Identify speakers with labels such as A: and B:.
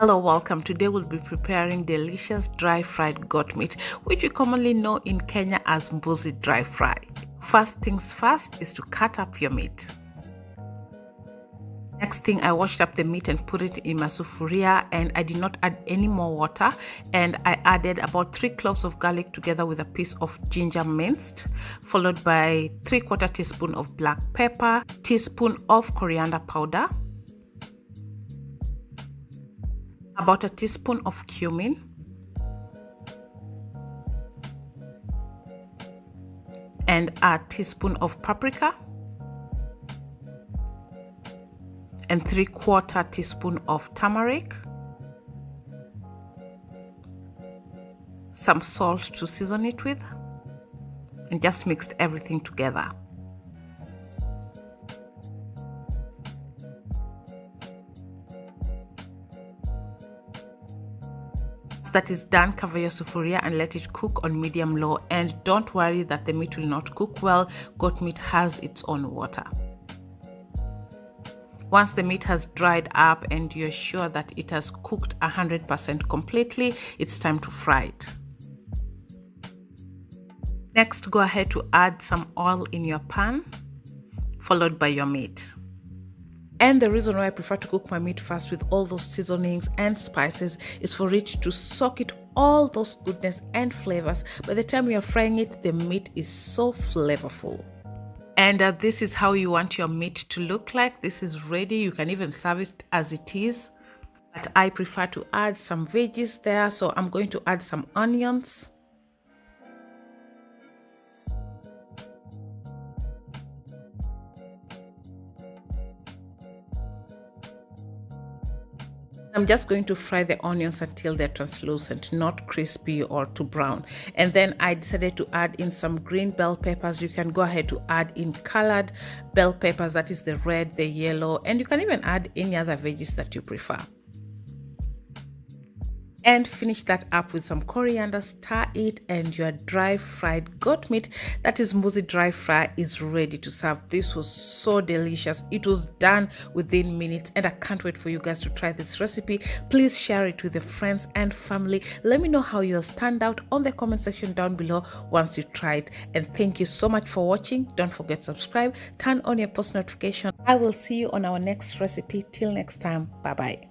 A: Hello, welcome. Today we'll be preparing delicious dry fried goat meat, which we commonly know in Kenya as Mbuzi dry fry. First things first is to cut up your meat. Next thing, I washed up the meat and put it in my sufuria, and I did not add any more water, and I added about 3 cloves of garlic together with a piece of ginger minced, followed by 3/4 teaspoon of black pepper, teaspoon of coriander powder, about a teaspoon of cumin, and a teaspoon of paprika, and 3/4 teaspoon of turmeric, some salt to season it with, and just mixed everything together. Once that is done, cover your sufuria and let it cook on medium-low, and don't worry that the meat will not cook well. Goat meat has its own water. Once the meat has dried up and you're sure that it has cooked 100% completely, it's time to fry it. Next, go ahead to add some oil in your pan, followed by your meat. And the reason why I prefer to cook my meat first with all those seasonings and spices is for it to soak it all those goodness and flavors. By the time you're frying it, the meat is so flavorful. And this is how you want your meat to look like. This is ready. You can even serve it as it is. But I prefer to add some veggies there. So I'm going to add some onions. I'm just going to fry the onions until they're translucent, not crispy or too brown. And then I decided to add in some green bell peppers. You can go ahead to add in colored bell peppers, that is the red, the yellow, and you can even add any other veggies that you prefer. And finish that up with some coriander, stir it, and your dry fried goat meat, that is Mbuzi dry fry, is ready to serve. This was so delicious. It was done within minutes, and I can't wait for you guys to try this recipe. Please share it with your friends and family. Let me know how yours turned out on the comment section down below once you try it. And thank you so much for watching. Don't forget to subscribe, turn on your post notification. I will see you on our next recipe. Till next time, bye bye.